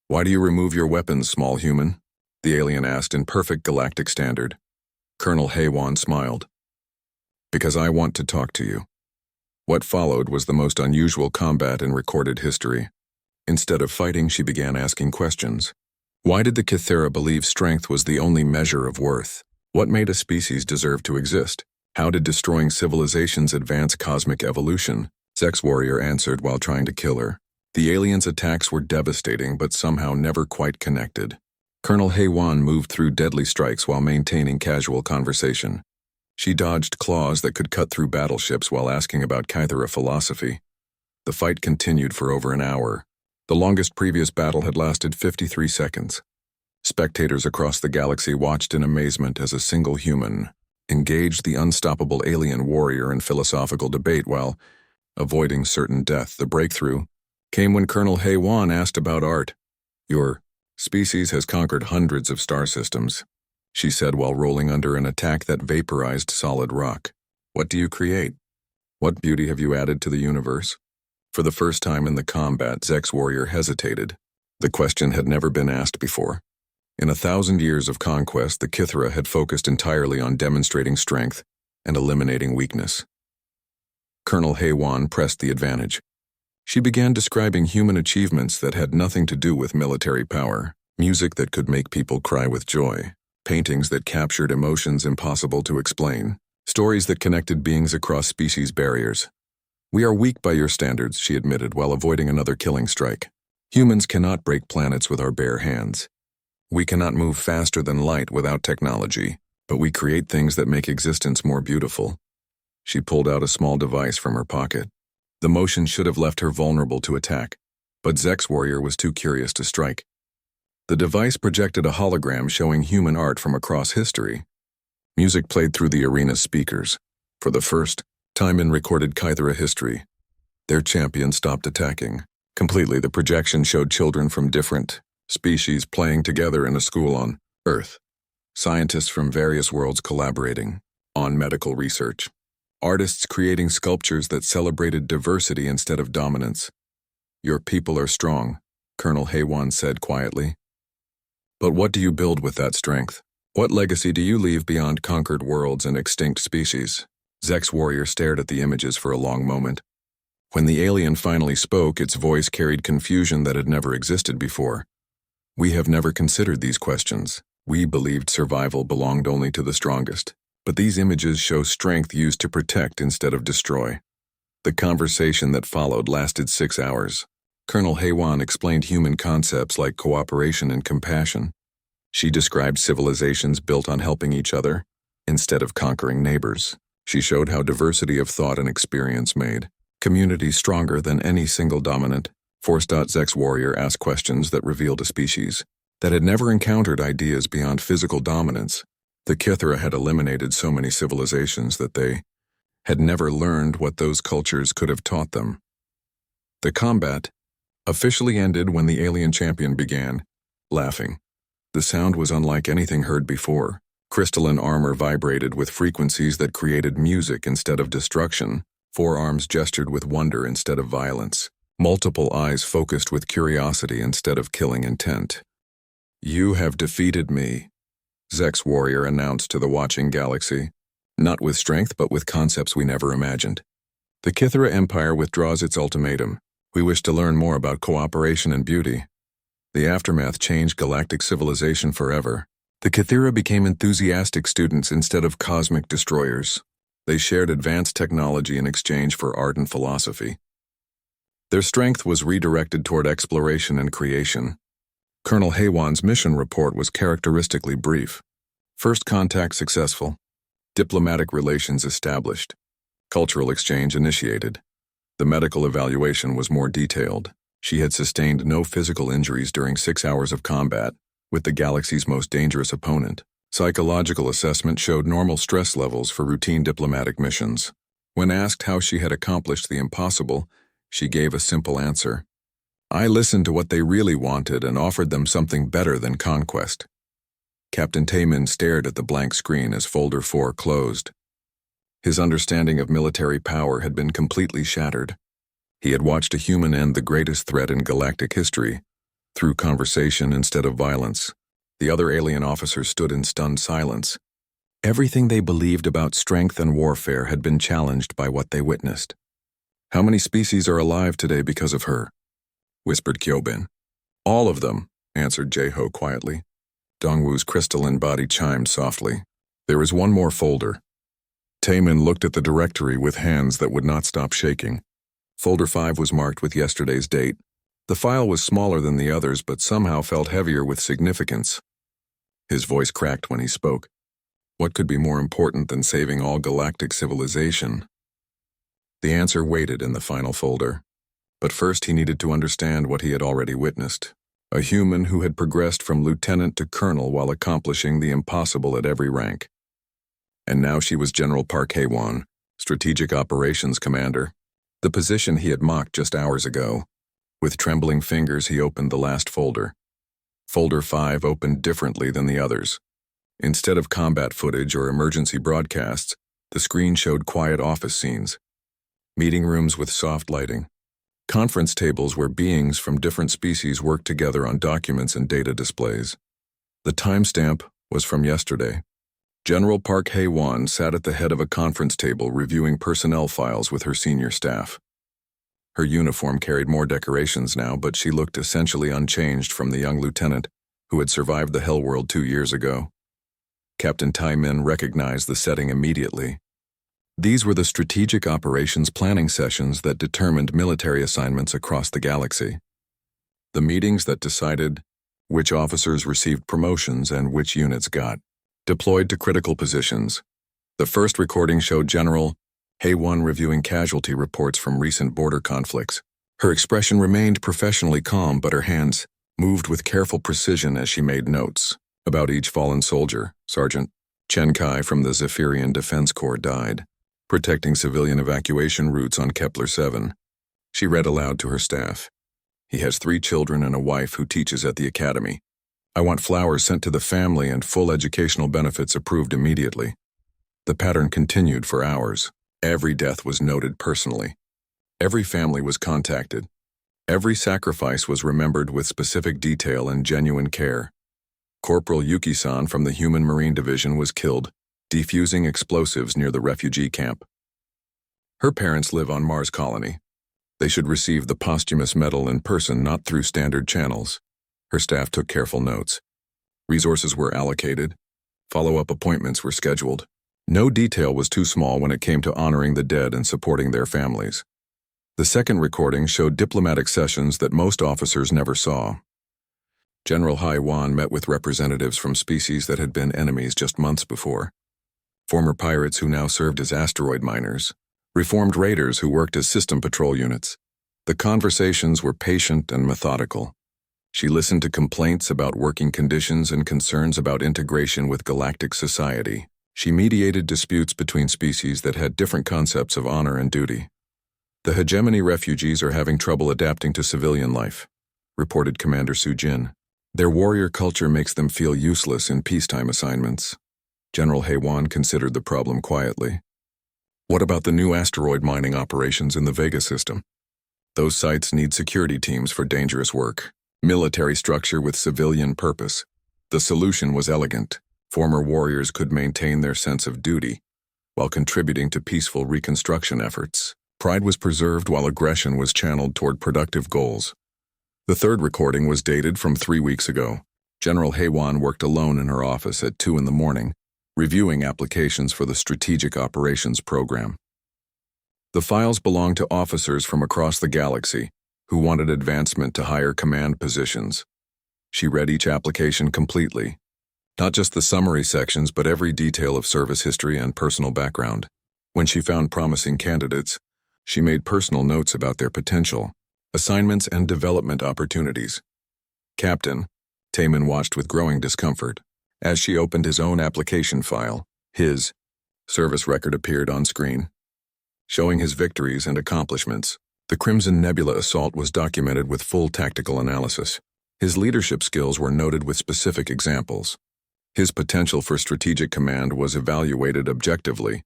Why do you remove your weapons, small human? The alien asked in perfect galactic standard. Colonel Hae-won smiled. Because I want to talk to you. What followed was the most unusual combat in recorded history. Instead of fighting, she began asking questions. Why did the Kithara believe strength was the only measure of worth? What made a species deserve to exist? How did destroying civilizations advance cosmic evolution? Zex Warrior answered while trying to kill her. The aliens' attacks were devastating but somehow never quite connected. Colonel Hae-won moved through deadly strikes while maintaining casual conversation. She dodged claws that could cut through battleships while asking about Kithara philosophy. The fight continued for over an hour. The longest previous battle had lasted 53 seconds. Spectators across the galaxy watched in amazement as a single human engaged the unstoppable alien warrior in philosophical debate while avoiding certain death. The breakthrough came when Colonel Hae-won asked about art. Your species has conquered hundreds of star systems, she said while rolling under an attack that vaporized solid rock. What do you create? What beauty have you added to the universe? For the first time in the combat, Zex warrior hesitated. The question had never been asked before. In 1,000 years of conquest, the Kithra had focused entirely on demonstrating strength and eliminating weakness. Colonel Haywan pressed the advantage. She began describing human achievements that had nothing to do with military power, music that could make people cry with joy, paintings that captured emotions impossible to explain, stories that connected beings across species barriers. We are weak by your standards, she admitted while avoiding another killing strike. Humans cannot break planets with our bare hands. We cannot move faster than light without technology, but we create things that make existence more beautiful. She pulled out a small device from her pocket. The motion should have left her vulnerable to attack, but Zex warrior was too curious to strike. The device projected a hologram showing human art from across history. Music played through the arena's speakers. For the first time in recorded Kythera history, their champion stopped attacking. Completely, the projection showed children from different species playing together in a school on Earth. Scientists from various worlds collaborating on medical research. Artists creating sculptures that celebrated diversity instead of dominance. Your people are strong, Colonel Haywan said quietly. But what do you build with that strength? What legacy do you leave beyond conquered worlds and extinct species? Zex warrior stared at the images for a long moment. When the alien finally spoke, its voice carried confusion that had never existed before. We have never considered these questions. We believed survival belonged only to the strongest. But these images show strength used to protect instead of destroy. The conversation that followed lasted 6 hours. Colonel Haywan explained human concepts like cooperation and compassion. She described civilizations built on helping each other instead of conquering neighbors. She showed how diversity of thought and experience made communities stronger than any single dominant. Zex warrior asked questions that revealed a species that had never encountered ideas beyond physical dominance. The Kithra had eliminated so many civilizations that they had never learned what those cultures could have taught them. The combat officially ended when the alien champion began laughing. The sound was unlike anything heard before. Crystalline armor vibrated with frequencies that created music instead of destruction. Forearms gestured with wonder instead of violence. Multiple eyes focused with curiosity instead of killing intent. You have defeated me, Zex warrior announced to the watching galaxy. Not with strength, but with concepts we never imagined. The Kithra Empire withdraws its ultimatum. We wish to learn more about cooperation and beauty. The aftermath changed galactic civilization forever. The Kithra became enthusiastic students instead of cosmic destroyers. They shared advanced technology in exchange for art and philosophy. Their strength was redirected toward exploration and creation. Colonel Haywan's mission report was characteristically brief. First contact successful. Diplomatic relations established. Cultural exchange initiated. The medical evaluation was more detailed. She had sustained no physical injuries during 6 hours of combat with the galaxy's most dangerous opponent. Psychological assessment showed normal stress levels for routine diplomatic missions. When asked how she had accomplished the impossible, she gave a simple answer. I listened to what they really wanted and offered them something better than conquest. Captain Taemin stared at the blank screen as Folder 4 closed. His understanding of military power had been completely shattered. He had watched a human end the greatest threat in galactic history, through conversation instead of violence. The other alien officers stood in stunned silence. Everything they believed about strength and warfare had been challenged by what they witnessed. How many species are alive today because of her? Whispered Kyobin. All of them, answered Jae-ho quietly. Dongwoo's crystalline body chimed softly. There is one more folder. Taemin looked at the directory with hands that would not stop shaking. Folder 5 was marked with yesterday's date. The file was smaller than the others, but somehow felt heavier with significance. His voice cracked when he spoke. What could be more important than saving all galactic civilization? The answer waited in the final folder. But first he needed to understand what he had already witnessed. A human who had progressed from lieutenant to colonel while accomplishing the impossible at every rank. And now she was General Park Hae-won, Strategic Operations Commander, the position he had mocked just hours ago. With trembling fingers he opened the last folder. Folder 5 opened differently than the others. Instead of combat footage or emergency broadcasts, The screen showed quiet office scenes, meeting rooms with soft lighting, conference tables where beings from different species worked together on documents and data displays. The timestamp was from yesterday. General Park Hae-won sat at the head of a conference table reviewing personnel files with her senior staff. Her uniform carried more decorations now, but she looked essentially unchanged from the young lieutenant who had survived the Hell World 2 years ago. Captain Tai-min recognized the setting immediately. These were the strategic operations planning sessions that determined military assignments across the galaxy. The meetings that decided which officers received promotions and which units got deployed to critical positions. The first recording showed General Hae-won reviewing casualty reports from recent border conflicts. Her expression remained professionally calm, but her hands moved with careful precision as she made notes. About each fallen soldier, Sergeant Chen Kai from the Zephyrian Defense Corps died, protecting civilian evacuation routes on Kepler 7. She read aloud to her staff. He has 3 children and a wife who teaches at the academy. I want flowers sent to the family and full educational benefits approved immediately. The pattern continued for hours. Every death was noted personally. Every family was contacted. Every sacrifice was remembered with specific detail and genuine care. Corporal Yuki-san from the Human Marine Division was killed, defusing explosives near the refugee camp. Her parents live on Mars Colony. They should receive the posthumous medal in person, not through standard channels. Her staff took careful notes. Resources were allocated. Follow-up appointments were scheduled. No detail was too small when it came to honoring the dead and supporting their families. The second recording showed diplomatic sessions that most officers never saw. General Hae-won met with representatives from species that had been enemies just months before. Former pirates who now served as asteroid miners. Reformed raiders who worked as system patrol units. The conversations were patient and methodical. She listened to complaints about working conditions and concerns about integration with galactic society. She mediated disputes between species that had different concepts of honor and duty. The hegemony refugees are having trouble adapting to civilian life, reported Commander Soo-jin. Their warrior culture makes them feel useless in peacetime assignments. General Hae-won considered the problem quietly. What about the new asteroid mining operations in the Vega system? Those sites need security teams for dangerous work. Military structure with civilian purpose. The solution was elegant. Former warriors could maintain their sense of duty while contributing to peaceful reconstruction efforts. Pride was preserved while aggression was channeled toward productive goals. The third recording was dated from 3 weeks ago. General Hae-won worked alone in her office at 2 in the morning, reviewing applications for the Strategic Operations Program. The files belonged to officers from across the galaxy who wanted advancement to higher command positions. She read each application completely. Not just the summary sections, but every detail of service history and personal background. When she found promising candidates, she made personal notes about their potential, assignments, and development opportunities. Captain Tai-min watched with growing discomfort. As she opened his own application file, his service record appeared on screen, showing his victories and accomplishments. The Crimson Nebula assault was documented with full tactical analysis. His leadership skills were noted with specific examples. His potential for strategic command was evaluated objectively,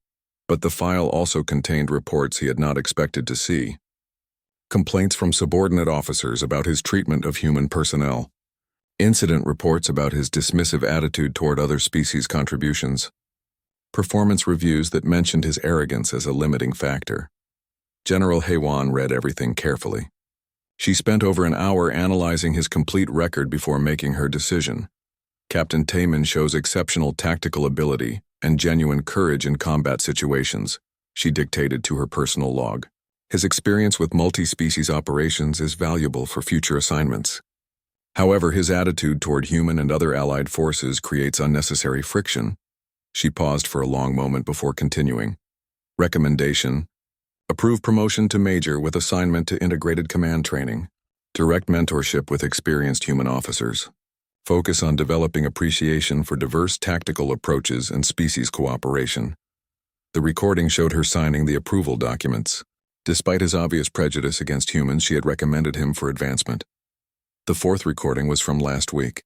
but the file also contained reports he had not expected to see. Complaints from subordinate officers about his treatment of human personnel. Incident reports about his dismissive attitude toward other species' contributions. Performance reviews that mentioned his arrogance as a limiting factor. General Hae-won read everything carefully. She spent over an hour analyzing his complete record before making her decision. Captain Tai-min shows exceptional tactical ability and genuine courage in combat situations, she dictated to her personal log. His experience with multi-species operations is valuable for future assignments. However, his attitude toward human and other allied forces creates unnecessary friction. She paused for a long moment before continuing. Recommendation: approve promotion to major with assignment to integrated command training. Direct mentorship with experienced human officers. Focus on developing appreciation for diverse tactical approaches and species cooperation. The recording showed her signing the approval documents. Despite his obvious prejudice against humans, she had recommended him for advancement. The fourth recording was from last week.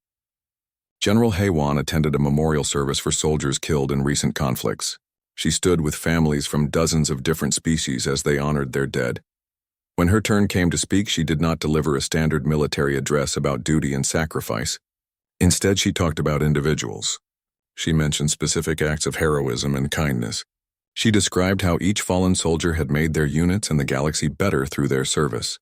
General Hae-won attended a memorial service for soldiers killed in recent conflicts. She stood with families from dozens of different species as they honored their dead. When her turn came to speak, she did not deliver a standard military address about duty and sacrifice. Instead, she talked about individuals. She mentioned specific acts of heroism and kindness. She described how each fallen soldier had made their units and the galaxy better through their service.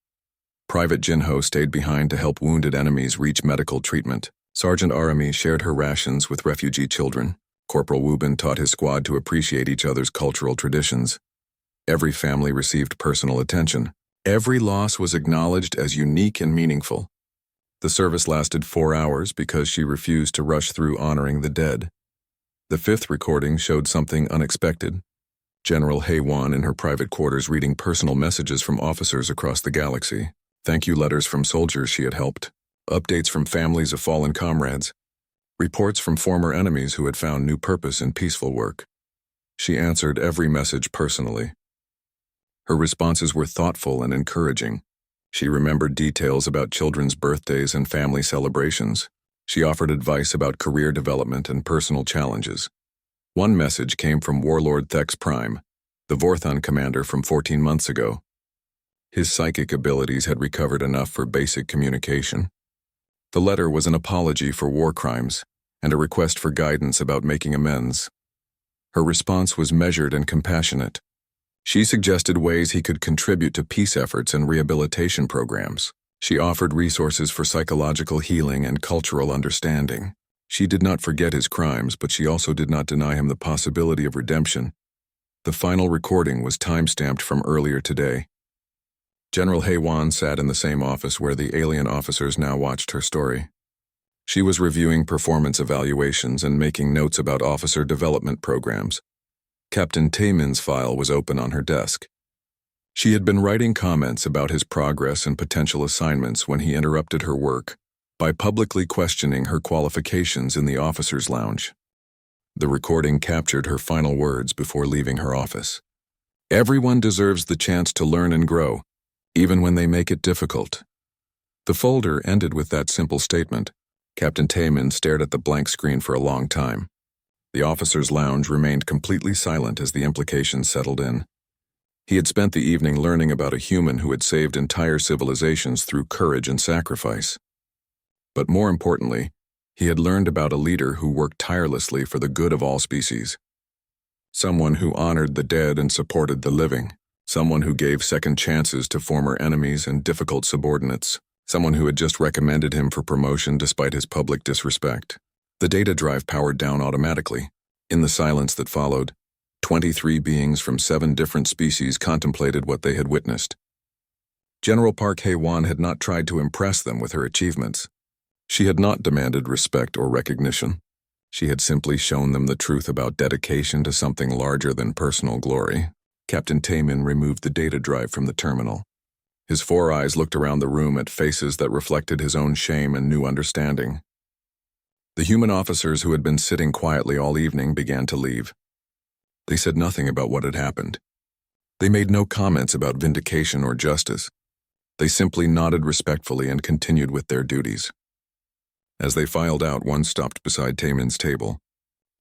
Private Jinho stayed behind to help wounded enemies reach medical treatment. Sergeant Arami shared her rations with refugee children. Corporal Wubin taught his squad to appreciate each other's cultural traditions. Every family received personal attention. Every loss was acknowledged as unique and meaningful. The service lasted 4 hours because she refused to rush through honoring the dead. The fifth recording showed something unexpected. General Hei-Wan in her private quarters reading personal messages from officers across the galaxy. Thank you letters from soldiers she had helped. Updates from families of fallen comrades. Reports from former enemies who had found new purpose in peaceful work. She answered every message personally. Her responses were thoughtful and encouraging. She remembered details about children's birthdays and family celebrations. She offered advice about career development and personal challenges. One message came from Warlord Thex Prime, the Vorthon commander from 14 months ago. His psychic abilities had recovered enough for basic communication. The letter was an apology for war crimes and a request for guidance about making amends. Her response was measured and compassionate. She suggested ways he could contribute to peace efforts and rehabilitation programs. She offered resources for psychological healing and cultural understanding. She did not forget his crimes, but she also did not deny him the possibility of redemption. The final recording was time-stamped from earlier today. General Hei-Wan sat in the same office where the alien officers now watched her story. She was reviewing performance evaluations and making notes about officer development programs. Captain Taemin's file was open on her desk. She had been writing comments about his progress and potential assignments when he interrupted her work by publicly questioning her qualifications in the officers' lounge. The recording captured her final words before leaving her office. Everyone deserves the chance to learn and grow, even when they make it difficult. The folder ended with that simple statement. Captain Taemin stared at the blank screen for a long time. The officers' lounge remained completely silent as the implications settled in. He had spent the evening learning about a human who had saved entire civilizations through courage and sacrifice. But more importantly, he had learned about a leader who worked tirelessly for the good of all species. Someone who honored the dead and supported the living. Someone who gave second chances to former enemies and difficult subordinates. Someone who had just recommended him for promotion despite his public disrespect. The data drive powered down automatically. In the silence that followed, 23 beings from 7 different species contemplated what they had witnessed. General Park Hei-Wan had not tried to impress them with her achievements. She had not demanded respect or recognition. She had simply shown them the truth about dedication to something larger than personal glory. Captain Taemin removed the data drive from the terminal. His 4 eyes looked around the room at faces that reflected his own shame and new understanding. The human officers who had been sitting quietly all evening began to leave. They said nothing about what had happened. They made no comments about vindication or justice. They simply nodded respectfully and continued with their duties. As they filed out, one stopped beside Taemin's table.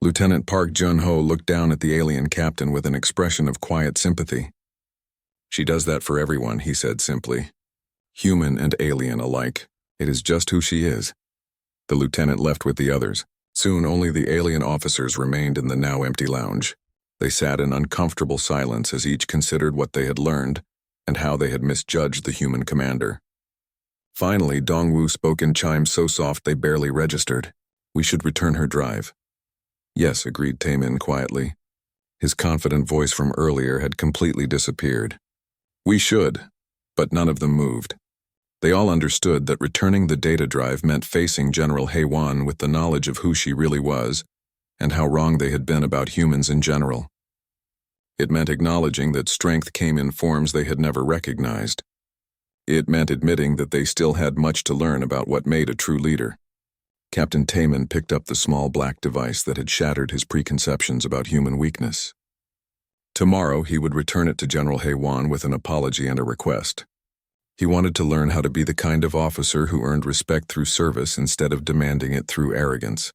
Lieutenant Park Jun-ho looked down at the alien captain with an expression of quiet sympathy. She does that for everyone, he said simply. Human and alien alike. It is just who she is. The lieutenant left with the others. Soon only the alien officers remained in the now empty lounge. They sat in uncomfortable silence as each considered what they had learned and how they had misjudged the human commander. Finally, Dongwu spoke in chimes so soft they barely registered. We should return her drive. Yes, agreed Taemin quietly. His confident voice from earlier had completely disappeared. We should, but none of them moved. They all understood that returning the data drive meant facing General Hei-Wan with the knowledge of who she really was and how wrong they had been about humans in general. It meant acknowledging that strength came in forms they had never recognized. It meant admitting that they still had much to learn about what made a true leader. Captain Taemin picked up the small black device that had shattered his preconceptions about human weakness. Tomorrow, he would return it to General Hei-Wan with an apology and a request. He wanted to learn how to be the kind of officer who earned respect through service instead of demanding it through arrogance.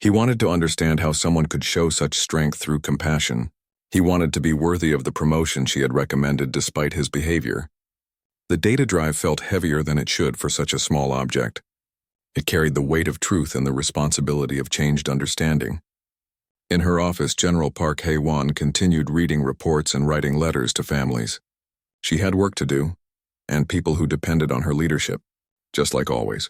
He wanted to understand how someone could show such strength through compassion, He wanted to be worthy of the promotion she had recommended despite his behavior. The data drive felt heavier than it should for such a small object. It carried the weight of truth and the responsibility of changed understanding. In her office, General Park Hae-won continued reading reports and writing letters to families. She had work to do, and people who depended on her leadership, just like always.